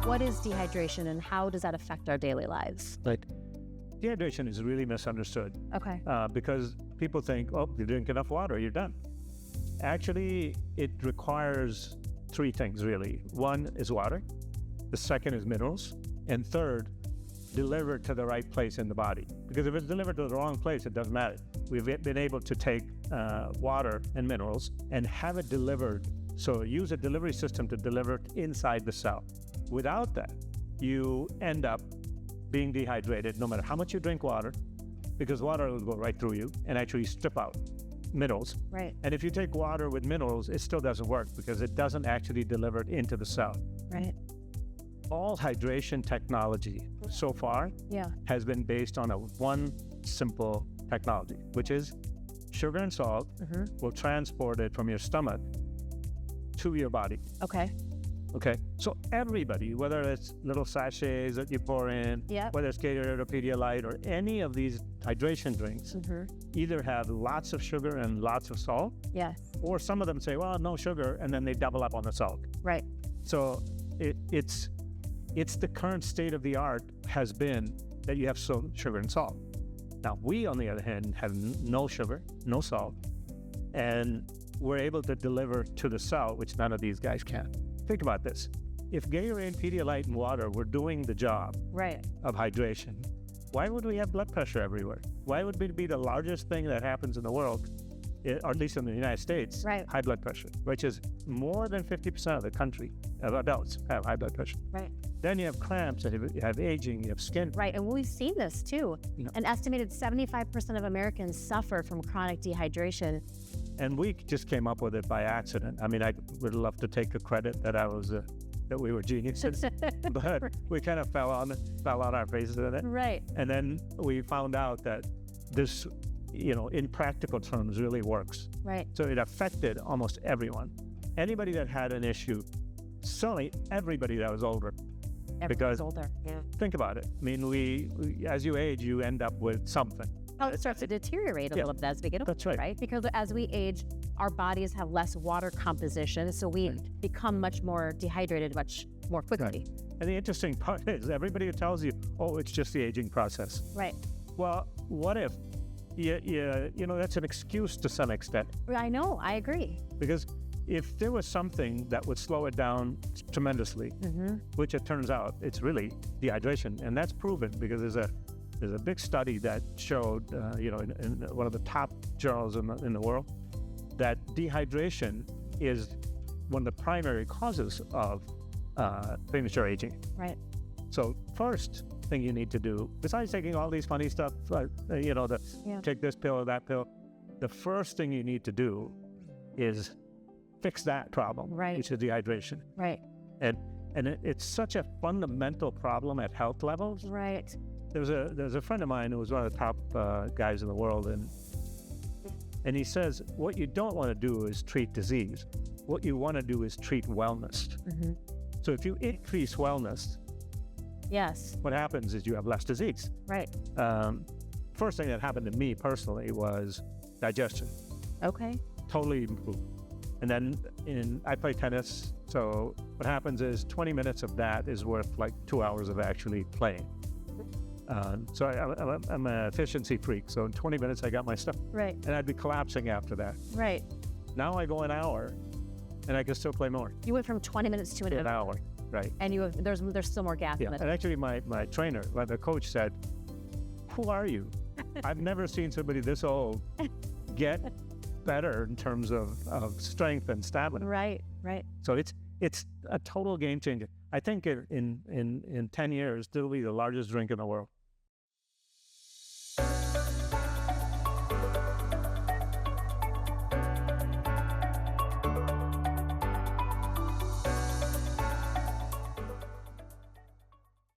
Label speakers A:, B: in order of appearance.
A: What is dehydration and how does that affect our daily lives?
B: Right. Dehydration is really misunderstood.
A: Okay.
B: Because people think, oh, you drink enough water, you're done. Actually, it requires three things, really. One is water. The second is minerals. And third, delivered to the right place in the body. Because if it's delivered to the wrong place, it doesn't matter. We've been able to take water and minerals and have it delivered. So use a delivery system to deliver it inside the cell. Without that, you end up being dehydrated no matter how much you drink water, because water will go right through you and actually strip out minerals.
A: Right.
B: And if you take water with minerals, it still doesn't work because it doesn't actually deliver it into the cell.
A: Right.
B: All hydration technology so far has been based on one simple technology, which is sugar and salt will transport it from your stomach to your body.
A: Okay.
B: So everybody, whether it's little sachets that you pour in, whether it's Gatorade or Pedialyte or any of these hydration drinks, either have lots of sugar and lots of salt, or some of them say, well, no sugar, and then they double up on the salt.
A: Right.
B: So it's the current state of the art has been that you have sugar and salt. Now, we, on the other hand, have no sugar, no salt, and we're able to deliver to the cell, which none of these guys can. Think about this. If Gatorade, Pedialyte, and water were doing the job of hydration, why would we have blood pressure everywhere? Why would it be the largest thing that happens in the world, or at least in the United States, high blood pressure, which is more than 50% of the country of adults have high blood pressure.
A: Right.
B: Then you have cramps, you have aging, you have skin.
A: Right, and we've seen this too. An estimated 75% of Americans suffer from chronic dehydration.
B: And we just came up with it by accident. I mean, I would love to take the credit that that we were geniuses, but we kind of fell on our faces in it.
A: Right.
B: And then we found out that this, in practical terms, really works.
A: Right.
B: So it affected almost everyone. Anybody that had an issue, certainly everybody that was older.
A: Everyone's older. Yeah.
B: Think about it. I mean, we as you age, you end up with something.
A: Oh, it starts to deteriorate a little bit as we get older.
B: That's right.
A: Because as we age, our bodies have less water composition, so we become much more dehydrated much more quickly.
B: Right. And the interesting part is everybody tells you, oh, it's just the aging process.
A: Right.
B: Well, what if, that's an excuse to some extent.
A: I know, I agree.
B: Because if there was something that would slow it down tremendously, which it turns out it's really dehydration, and that's proven because there's a big study that showed, in one of the top journals in the world, that dehydration is one of the primary causes of premature aging.
A: Right.
B: So first thing you need to do, besides taking all these funny stuff, take this pill or that pill, the first thing you need to do is fix that problem, which is dehydration.
A: Right.
B: And it's such a fundamental problem at health levels.
A: Right.
B: There's a friend of mine who was one of the top guys in the world, and he says, what you don't want to do is treat disease. What you want to do is treat wellness. So if you increase wellness, what happens is you have less disease.
A: Right.
B: First thing that happened to me personally was digestion.
A: Okay.
B: Totally improved. And then I play tennis, so what happens is 20 minutes of that is worth like 2 hours of actually playing. So I'm an efficiency freak, so in 20 minutes I got my stuff.
A: Right.
B: And I'd be collapsing after that.
A: Right.
B: Now I go an hour, and I can still play more.
A: You went from 20 minutes to an hour.
B: Right.
A: And there's still more gas in it.
B: And actually my trainer, the coach said, who are you? I've never seen somebody this old get better in terms of strength and stamina.
A: Right.
B: So it's a total game changer. I think in 10 years, it'll be the largest drink in the world.